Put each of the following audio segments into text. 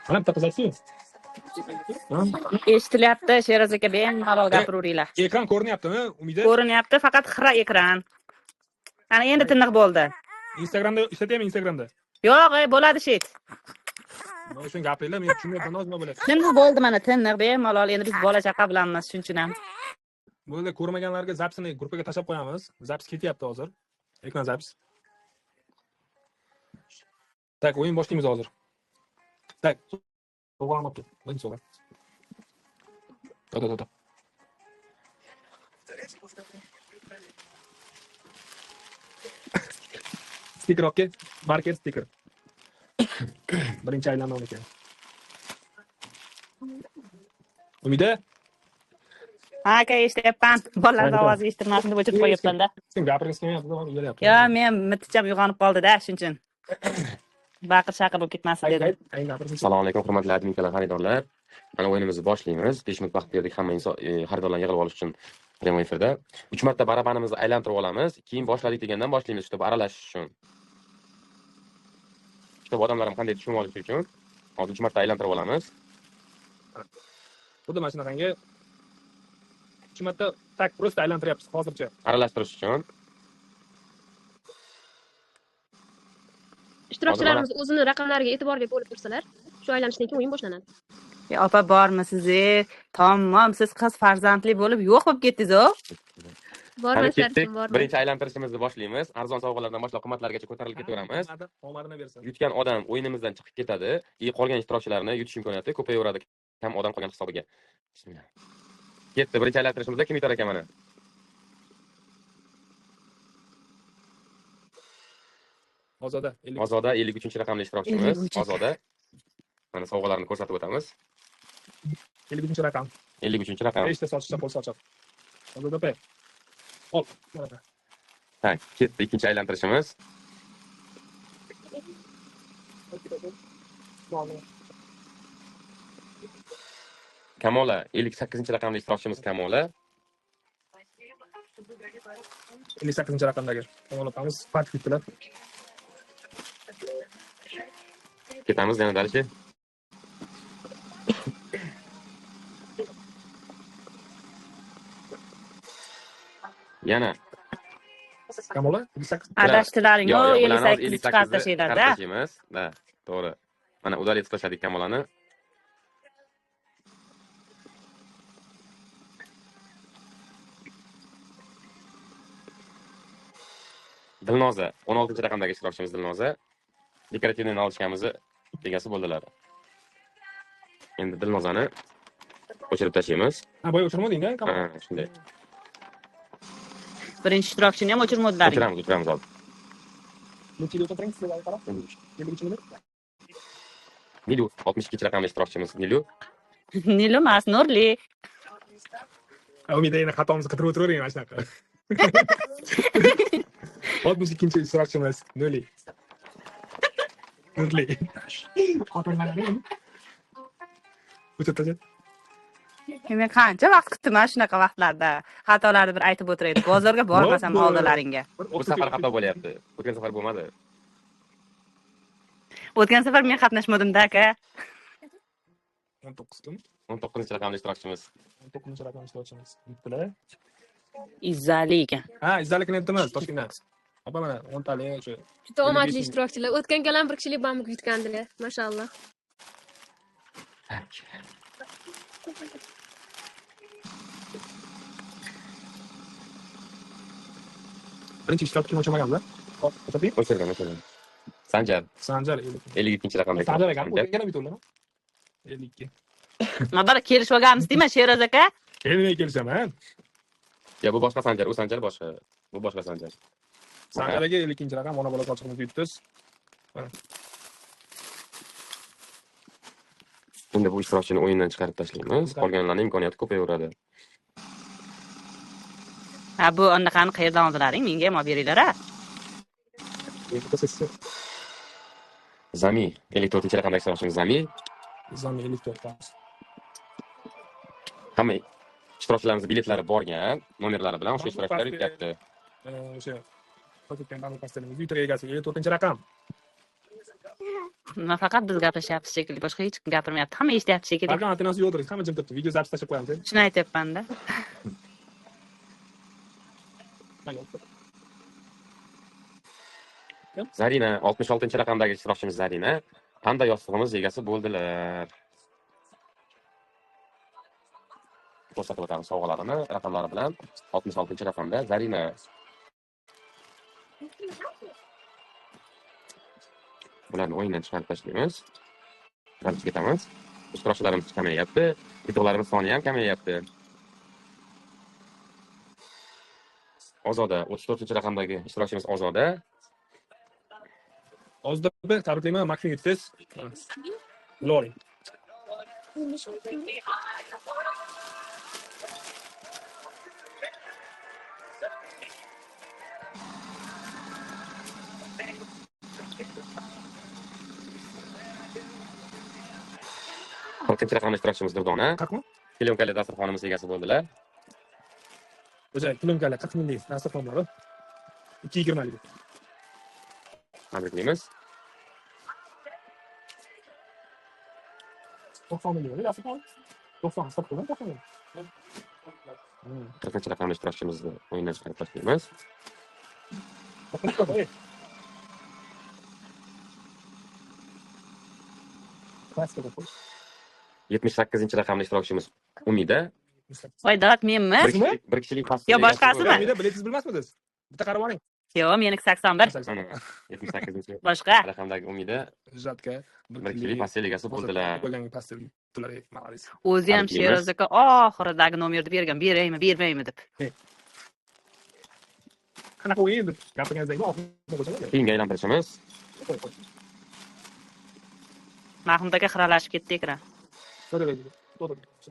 Mana bitta qiz aytdi. Eshitilyapti, Sheroz aka, bemalol gapiravringlar. Ekran ko'rinyaptimi, Umida? Ko'rinyapti, faqat xira ekran. Ana endi tiniq bo'ldi. Instagramda ishlatyapmi, Instagramda? Yo'q, bo'ladi shit. Mana shuni gapiringlar, men tushunmayapman, nima bo'ladi? Tiniq bo'ldi mana, tiniq bemalol. Endi biz bola chaqa bilanmiz, shuning uchun ham. Bo'ldi, ko'rmaganlarga zapsini gruppaga tashlab qo'yamiz. Zaps ketyapti hozir. Ekran zaps. Tak, o'yin boshlaymiz hozir. Tak. Sog'lom tur. Men sog'lom. Toto. Stiker okey. Market stiker. Birinchi aylanma ekan. Umida? Ha, aka, eshityapman. Bolalar ovozi eshitilmasin deb o'chirib qo'yibman-da. Sen gapirgisi kelmayapti, uyalyapti. Yo, men miticham uyg'onib qoldi-da, shuning uchun. Baqir-chaqir bo'lib ketmasin dedim. Assalomu alaykum, hurmatli adminkalar, xaridorlar. Mana o'yinimizni boshlaymiz. 5 minut vaqt berdik hamma xaridorlarni yig'ib olish uchun prямой efirda. 3 marta barabanimizni aylantirib olamiz. Keyin boshladik degandan boshlaymiz, shunday aralashish uchun. Shunday odamlar ham qanday tushunib olishi uchun hozir 3 marta aylantirib olamiz. Xuddi mana shunaqangi 3 marta tak просто aylantiryapsiz hozircha. Aralashtirish uchun. Ishtirokchilarimiz o'zini raqamlariga e'tiborli bo'lib tursalar, shu aylanishdan keyin o'yin boshlanadi. Opa, bormisiz? Tamom, siz qiz farzandli bo'lib yo'q bo'lib ketdingiz-ku. Bormaslar ketdik. uchun borman. Birinchi aylantirishimizni boshlaymiz. Arzon sovg'alardan boshlab qimmatlargacha ko'tarilib ketaveramiz. Omadini bersin. Yutgan odam o'yinimizdan chiqib ketadi. Qolgan ishtirokchilarni yutish imkoniyati ko'payaveradi. Kam odam qolgan hisobiga. Bismillah. Ketdi. Birinchi aylantirishimizda kim yutar ekan mana? Ozoda. Ozoda 53-raqamli ishtirokchimiz. Ozoda. Mana sovg'alarni ko'rsatib o'tamiz. 53-raqam. 53-raqam. 5 ta sochishda qo'l sochiq. Ozoda pay. Ol. Mana. Tak, ketdi ikkinchi aylantirishimiz. Kamola 58-raqamli ishtirokchimiz Kamola. 58-raqamdagi. Kamol opamiz farq ketdilar. Ketamiz yana dalishi. Yana Kamola? Adashtilaring, Yo'q, 58 chiqarib tashlanglar-da. Da, to'g'ri. Mana udalib tashladik Kamolani. Dilnoza 16-raqamdagi ishtirokchimiz Dilnoza. Dekorativni olishkamizni egasi bo'ldilar. Endi Dilnozani o'chirib tashlaymiz. Ha, boya o'chirmading-da, Kamola? Ha, shunday. Birinchi ishtirokchini ham o'chirmadilaring. O'chiramiz hozir. Nechida o'tiring sizlarga qarab? 53-ni. Nilu 62-raqamli ishtirokchimiz Nilu. Nilu emas, Nurli. Umida yana xatomizni qidirib o'tiravering mana shunaqa. 62-ishtirokchimiz Nurli. Nurli. Xotirlaring. O'chirib Men qancha vaqt kutdim mana shunaqa vaqtlarda. Xatolarni bir aytib o'tiraydi. Bozorga bormasam oldalaringga. Bu safar xato bo'lyapti. O'tgan safar bo'lmadi. O'tgan safar men qatnashmadim-da, aka. 19 kim? 19-raqamli ishtirokchimiz. 19-raqam ishtirokchimiz. Bittalar. Izzali ekan. Ha, izzalikni aytdimiz Toshkentdan. Opa mana 10 tali shu. Juda omadli ishtirokchilar. O'tgan gal ham bir kishilik bamlik yutgandilar. Mashalloh. Birinchi ishtirokchi o'chirmaganlar. Hop, o'chirdik. O'chirgan. Sanjar Sanjar 52-raqamdagi. Sanjar ekan, yana bitovlar. 52. Mana kelishib olganmiz deyman, Sheroz aka. Kelmay kelishaman. Ya bu boshqa Sanjar, u Sanjar boshqa. Bu boshqa Sanjar. Sanjarga 52-raqam ona bola sochiqni yutdiz. Mana. Endi bu ishtirokchini o'yindan chiqarib tashlaymiz. Qolganlarning imkoniyati ko'payaveradi. Ha, bu anaqani qayerdan oldilaring? Menga ham olib beringlar-a. Zami 54-raqamdagi ishtirokchimiz Zami. Zami 54. Hamma ishtirokchilarimiz biletlari borgan, nomerlari bilan o'sha ishtirokchilar yutyapti. O'sha Toshkentdan pastelimiz Twitter egasiga 4-raqam. Nima faqat biz gaplashyapmiz shekilli, boshqa hech kim gapirmayapti. Hamma eshityapti shekilli. Balkon antenasi yo'qdir, hamma jim turibdi. Video zapis tashlab qo'yamiz. Shuni aytyapman-da. Zarina 66-raqamdagi ishtirokchimiz Zarina panda yostig'imiz egasi bo'ldilar. Ko'rsatib o'tamiz sovg'alarini raqamlari bilan 66-raqamda Zarina. Bularni o'yindan chiqarib tashlaymiz. Chiqarib ketamiz. Ishtirokchilarimiz kamayapti, yutuqlarimiz soni ham kamayapti. Ozoda 34-raqamdagi ishtirokchimiz Ozoda. Ozda tabriklayman, maksimum yutdingiz. Loring. To'rtinchi raqamli ishtirokchimiz Durdona. Qaqmi? Plyonkalar dasturxonimiz egasi bo'ldilar. O'sha plyonkalar 40 minglik dasturxonlari 220 lik. Tabriklaymiz. 90 minglik dasturxon. 90 hisoblangan 90 ming. 40-raqamli ishtirokchimizni o'yindan chiqarib tashlaymiz. Klassika qo'y. 78-raqamli ishtirokchimiz Umida. Voy, davlat menmi? Bir kishilik past. Yo, boshqasimi? Umida biletingiz bilmasmidingiz? Bitta qarab oling. Yo'q, meniki 81. 78 Boshqa. raqamdagi Umida Jatga bir kishilik pastel egasi bo'ldilar. Qo'ygan pastel tular, malades. O'zi ham Sheroz aka oxiridagi nomerni bergan, beraymi, bermaymi deb. Qanaqa o'yin deb gapirganingizdagina oxirida qo'ysangiz. Keyingi aylantirishimiz. Mahmud aka xiralashib ketdi ekran.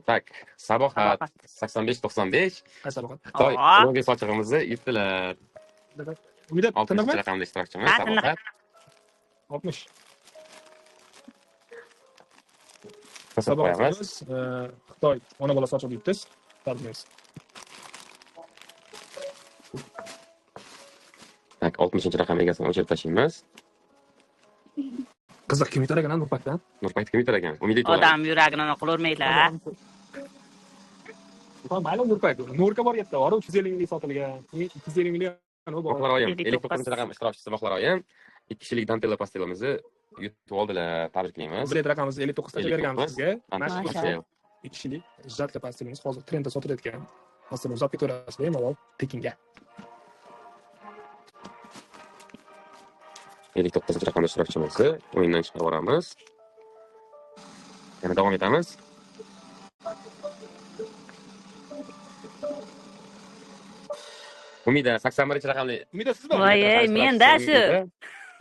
Tak, Sabohat 85-95. Qaysi saboqat? Xitoy Aa. logo sochig'imizni yutdilar. Umida 6 tiniqmi? raqamli ishtirokchimiz Ha, tiniq. Sabohat. 60. Ko'rsatib qo'yamiz. Saboqimiz Xitoy ona bola sochib yutdingiz. Tabriklaymiz. Tak, 60-raqam egasini o'chirib tashlaymiz. Qiziq, kim yutar ekan Nurpakdan? Nurpayt kim yutar ekan? Umid etib Odam yuragini qilavermaylar. Mayli Nurpak. Nurka bor yerda, 350 minglik sotilgan. 250 minglik bor. Moxlaroyim, 59. 59-raqam ishtirokchisi Moxlaroyim 2 kishilik dantella pastelimizni yutib oldilar. Tabriklaymiz. Bilet raqamimizni 59 tacha berganmiz sizga. Mana shu Pastel. 2 kishilik jatka pastelimiz hozir trendda sotilayotgan. Pastelni uzatib ketaverasiz, bemalol tekinga. 59-raqamli ishtirokchimizni o'yindan chiqarib yuboramiz. Yana davom etamiz. Umida 81-raqamli Umida siz bormi? Voy, men-da shu.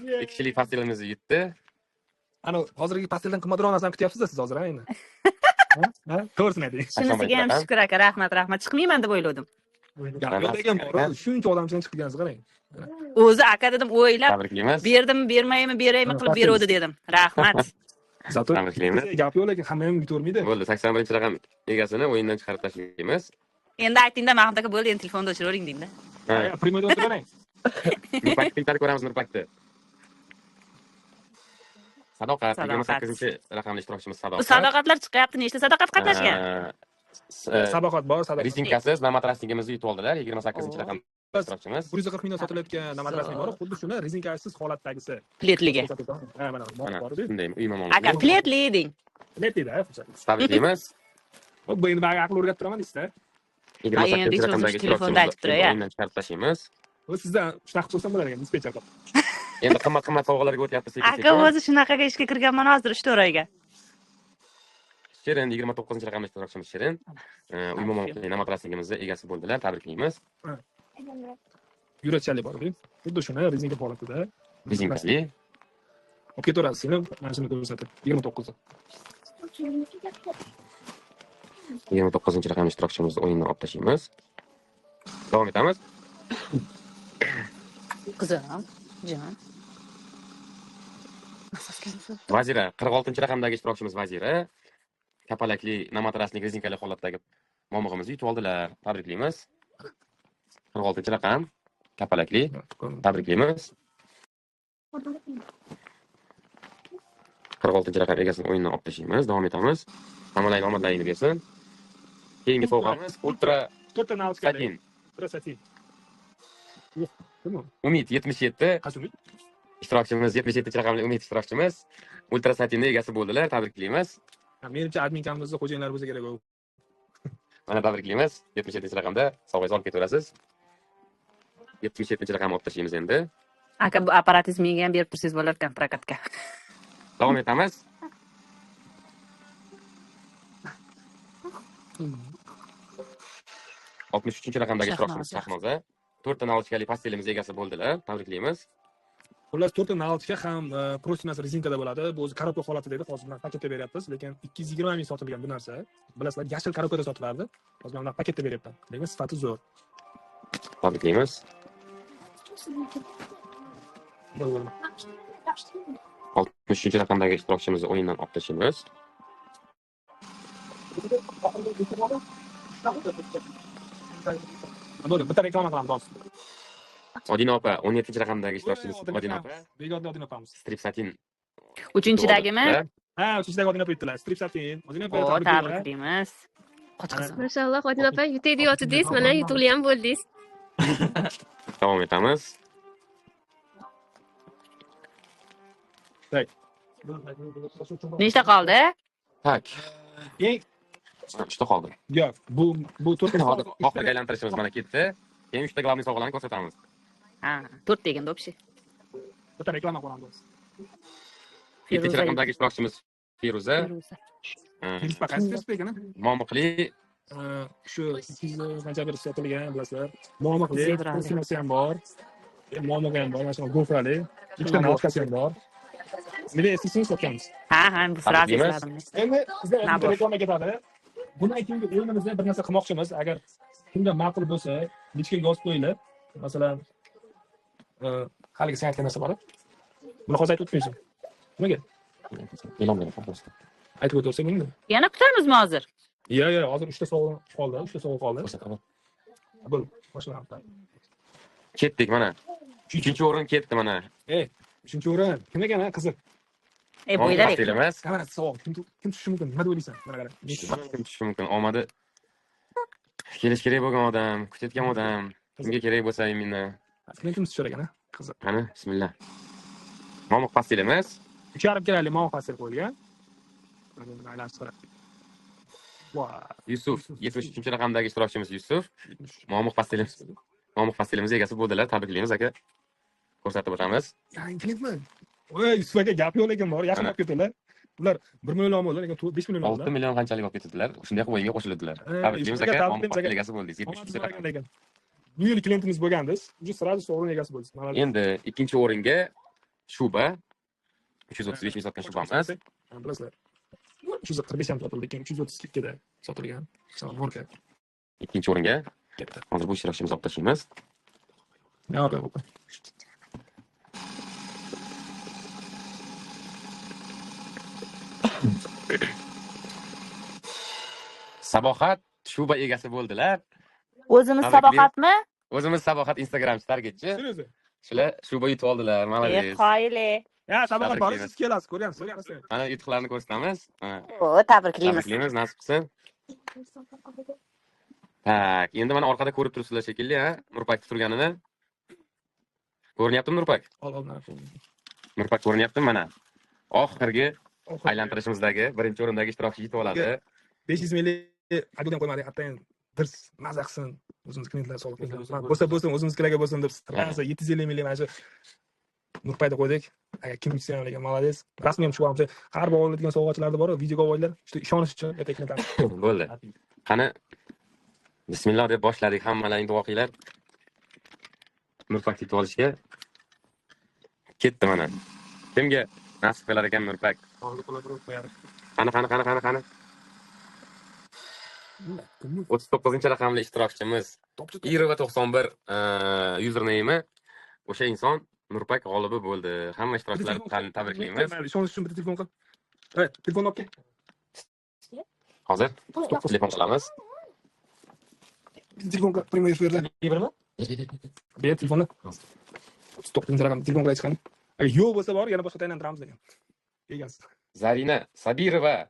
2 kishilik pastelimizni yutdi. Ana hozirgi pasteldan qimmatroq narsani kutyapsiz siz hozir, endi. Ha? To'g'risini ayting. Shunisiga ham shukr aka, rahmat. Chiqmayman deb o'yladim. Yo'q degan bor, shuncha odamchidan chiqganingiz qarang. O'zi aka dedim, o'ylab Tabriklaymiz. berdimmi, bermaymi, beraymi qilib beruvdi dedim. Rahmat. Zato Tabriklaymiz. gap yo'q, lekin hamma ham yutavermaydi. Bo'ldi, 81-raqam egasini o'yindan chiqarib tashlaymiz. Endi aytingda Mahmud aka, bo'ldi, endi telefonni o'chiravering dingda. Ha, Primoda o'tirarang. Nurpakni ko'ramiz Nurpakni. Sadoqat Sadoqat. 28-raqamli ishtirokchimiz Bu Sadoqat. sadoqatlar chiqyapti, nechta sadoqat qatnashgan? Saboqat bor, sadoqat. Rizinkasiz namatrasligimizni yutib oldilar. 28-raqam ishtirokchimiz. 140 mingdan sotilayotgan namatrasning bor, xuddi shuni rizinkasiz holatdagisi. Pletligi. Ha, mana Mana bor. shunday uyma Aka, pletli ding. Letida, Tabriklaymiz. bu endi bari aql o'rgatib turaman deysizlar. 28-raqamdagi telefonda aytib turay, ya. o'yindan chiqarib tashlaymiz. Bu sizdan shunaqa qilsam bo'lar ekan, dispetcher qilib. Endi qimmat sovg'alarga o'tyapti Aka, sekin-sekin. o'zi shunaqaga ishga kirganman hozir 3 oyga. Shirin 29-raqamli ishtirokchimiz Shirin. Uyma momaqli namatrasligimizni egasi bo'ldilar. Tabriklaymiz. Yurakchalik bor, xuddi shuni rizinka holatida. Rizinkali. Olib ketaverasiz, seni mana shuni ko'rsatib. 29. 29-raqamli ishtirokchimizni o'yindan olib tashlaymiz. Davom etamiz. Qizim, jon. Vazira 46-raqamdagi ishtirokchimiz Vazira. Kapalakli namatraslik rizinkali holatdagi momig'imizni yutib oldilar. Tabriklaymiz. 46-raqam kapalakli. Tabriklaymiz. 46-raqam egasini o'yindan olib tashlaymiz. Davom etamiz. Hammalarning omadlaringni bersin. Keyingi sovg'amiz Ultra to'rtta navs Satin. Ultra Satin. Yo'q, nima? Umid 77. Qaysi umid? Ishtirokchimiz 77-raqamli Umid ishtirokchimiz Ultra Satinning egasi bo'ldilar. Tabriklaymiz. Menimcha adminkamizda xo'jayinlar bo'lsa kerak u. Mana tabriklaymiz. 77-raqamda sovg'angizni olib ketaverasiz. 77-raqamni olib tashlaymiz endi. Aka bu apparatingiz menga ham berib tursangiz bo'lar ekan prokatga. Davom etamiz. Oltmish uchinchi raqamdagi ishtirokchimiz Shahnoza 4 ta navochkali pastelimiz egasi bo'ldilar. Tabriklaymiz. Xullas, to'rtta navsga ham prostinasi rezinkada bo'ladi. Bu o'zi korobka holatida edi. Hozir bilan paketda beryapmiz, lekin 220 ming sotilgan bu narsa. Bilasizlar, yashil korobkada sotilardi. Hozir men paketda beryapman. Lekin sifati zo'r. Tabriklaymiz. Bo'ldi. 63 raqamdagi ishtirokchimizni o'yindan olib tashlaymiz. Bo'ldi, bitta reklama qilamiz hozir. Odina opa 17-raqamdagi ishtirokchimiz Odina opa Begodni Odina opamiz. strip satin. 3-dagimi? Ha, 3-dagi Odina opa aytdilar. Strip satin. Odina opa O, tabriklaymiz. Qochqizim. Mashalloh, Fotima opa, yutaydi yotdingiz, mana yutug'li ham bo'ldingiz. Davom etamiz. Nechta qoldi? Tak. Eng Uchta qoldi. yo'q, bu to'rtta Hozir oxirgi aylantirishimiz mana ketdi. Keyin 3 ta glavniy sovg'alarni ko'rsatamiz. Ha, 4 deganda o'pshi. bitta reklama qilamiz. 7-raqamdagi ishtirokchimiz Feruza. Biz paqasiz ekana. Momiqli Shu 200 qancha bir sotilgan, bilasizlar. Momiqli, Zebrali. prostinasi ham bor. Momiqli ham bor, mana shu gofrali. Ikkita navskasi ham bor. Nima esingizmi sotamiz? Ha, bu sraz esladim. Endi bizda Nabor. reklama ketadi. Bundan keyingi o'yinimizda bir narsa qilmoqchimiz. Agar kimga ma'qul bo'lsa, lichka yoz qo'yinglar. Masalan, haligi sen aytgan narsa bor. Buni hozir aytib o'tmaysan. Nimaga? e'lon beramiz. Aytib o'tirsa bo'ldi. Yana kutamizmi hozir? Yo'q, hozir 3 ta sovg'a qoldi, 3 ta sovg'a qoldi. Bo'ldi, boshlaymiz. Ketdik mana. 3-o'rin ketdi mana. 3-chi o'rin. Kim ekan, qiziq? Bo'ylar ekan. Pastelimiz. Kamera savol. Kim tushishi mumkin? Nima deb o'ylaysan? Mana qara. Kim tushishi mumkin. Omadi kelish kerak bo'lgan odam, kutayotgan odam, kimga kerak bo'lsa imina. Men kim tushar ekan, qiziq. Qani, bismillah. Momiq pastelimiz. 3,5 kerakli mo'm fasel qo'yilgan. Mana buni aylantirib. Yusuf, 73-raqamdagi ishtirokchimiz Yusuf. Momiq pastelimiz egasi bo'ldilar. Tabriklaymiz aka. Ko'rsatib o'tamiz. Yangi klientmi? Voy, Yusuf aka gap yo'q lekin bor. Yaqin olib ketdilar. Ular 1 million olmadilar, lekin 5 million 6 oldilar. million qanchalik olib ketdilar. Shunday qilib o'yinga qo'shildilar. Tabriklaymiz aka. Momiq pastel egasi bo'ldingiz. 73-raqam. Bu yil klientimiz bo'lgandiz. Уже сразу sovrin egasi bo'ldingiz. Endi ikkinchi o'ringa Shuba 335 ming sotgan shubamiz. Bilasizlar. 345 ham sotildi, lekin 332 da sotilgan. Vorka. Ikkinchi o'ringa Katta. hozir bu ishtirokchimizni olib tashlaymiz. Yo'q, yo'q. Sabohat Shuba egasi bo'ldilar. O'zimiz saboqatmi? O'zimiz Sabohat Instagramchi targetchi. Seriozmi? Shular Shuba yutib oldilar. Malades. Qoyili. Ya, saboqat bor, Tabriklaymiz. siz kelasiz, ko'ryapsiz. Mana yutuqlarni ko'rsatamiz. O, tabriklaymiz. Tabriklaymiz, nasib qilsin. Tak, endi mana orqada ko'rib turibsizlar shekilli, ha? Nurpak turganini. Ko'rinyaptimi Nurpak? Ol. Nurpak ko'rinyaptimi mana? Oxirgi aylantirishimizdagi birinchi o'rindagi ishtirokchi yetib oladi. 500 minglik adudan qo'ymadik, atayin dirs maza qilsin. O'zimiz klientlar sog'liq bo'lsin, o'zimizkilarga bo'lsin deb strasa 750 minglik mana shu Nurpayda qo'ydik. Agar kim yutsa ham lekin malades. Rasmiy ham chiqyapmiz. Har bir olinadigan sovg'achilarda bor, videoga qo'yinglar. Shu ishonish uchun aytayotgan. Bo'ldi. Qani bismillah deb boshladik. Hammalaring duo qilinglar. Nurpak yetib olishga ketdi mana. Kimga nasib qilar ekan Nurpak? Qani. 39-raqamli ishtirokchimiz Irova 91 username o'sha inson Nurpak g'olibi bo'ldi. Hamma ishtirokchilarni tabriklaymiz. Ishonish uchun bitta telefon qil. Telefonni olib kel. Hozir telefon qilamiz. Telefon qil, prямой efirda. Bermi? Ber telefonni. 39 raqam telefon qilib chiqaring. Agar yo'q bo'lsa bor, yana boshqa aylantiramiz degan. Egasi. Zarina Sabirova.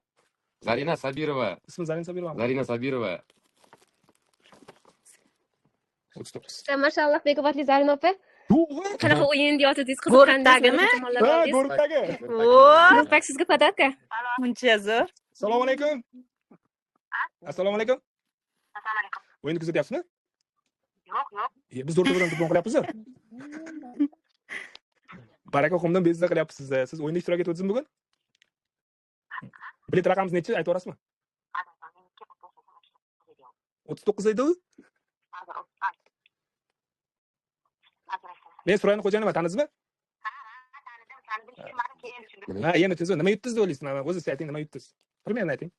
Zarina Sabirova. Ismi Zarina Sabirova. Zarina Sabirova. 39. Mashalloh, bekobatli Zarina opa. Yo'q. Qanaqa o'yin deyotdingiz, Go'rtdagimi? Ha, Go'rtdagi. Voy, Nurpak sizga podatka. buncha zo'r. Assalomu alaykum. Assalomu alaykum. O'yin kuzatyapsizmi? Yo'q. Biz to'rtta to'pon qilyapmiz. Baraka xondan bezda qilyapsiz. Siz o'yinda ishtirok etayapsizmi bugun? Bilet raqamingizni necha aytib berasizmi? 39 edi u. Men Surayni xo'jayiniman, tanidingizmi? Ha, endi tez nima yutdingiz deb o'ylaysiz? O'zingiz ayting, nima yutdingiz? Примерно ayting.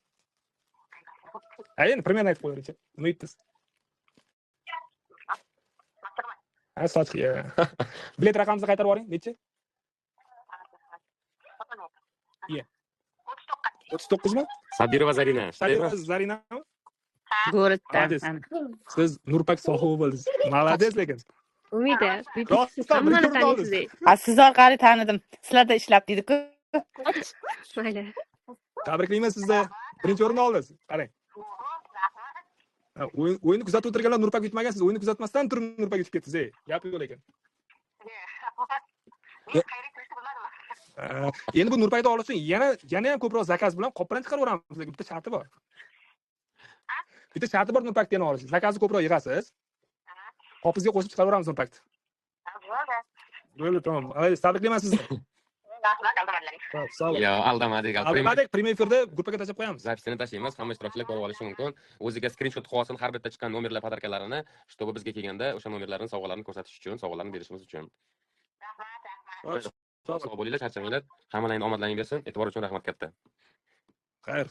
Ha, endi примерно aytib qo'yingchi. Nima yutdingiz? Ha, soch. Bilet raqamingizni qaytarib yuboring. Necha? 39 mi? Sabirova Zarina. Zarina. Go'rtda. Молодец. Siz Nurpak sohibi bo'ldingiz. Молодец lekin. Umida, Rostdan hammani birinchi o'rinda taniysiz. Ha, siz orqali tanidim. Sizlarda ishlab dedi-ku. Mayli. Tabriklayman sizni. Birinchi o'rinda oldingiz. Qarang. O'yinni kuzatib o'tirganlar Nurpak yutmagan, siz o'yinni kuzatmasdan turib Nurpak yutib ketdingiz. Gap yo'q lekin. Endi bu Nurpakni olish uchun yana ham ko'proq zakaz bilan qopdan chiqaraveramiz. Lekin bitta sharti bor. Bitta sharti bor Nurpakni olish. Zakazni ko'proq yig'asiz. Qopizga qo'shib chiqaraveramiz Nurpakni. Bo'ldi, tamam. Tabriklayman sizni. Sog' Yo, aldamadik. Albatta, premyer efirda gruppaga tashlab qo'yamiz. Zapisini tashlaymiz, hamma ishtirokchilar ko'rib olishi mumkin. O'ziga skrinshot qilib olsin har bitta chiqqan nomerlar podarkalarini, чтобы bizga kelganda o'sha nomerlarni sovg'alarni ko'rsatish uchun, sovg'alarni berishimiz uchun. Sog' bo'linglar, charchamanglar. Hammalaringiz omadlaring bersin. E'tibor uchun rahmat katta. Xayr.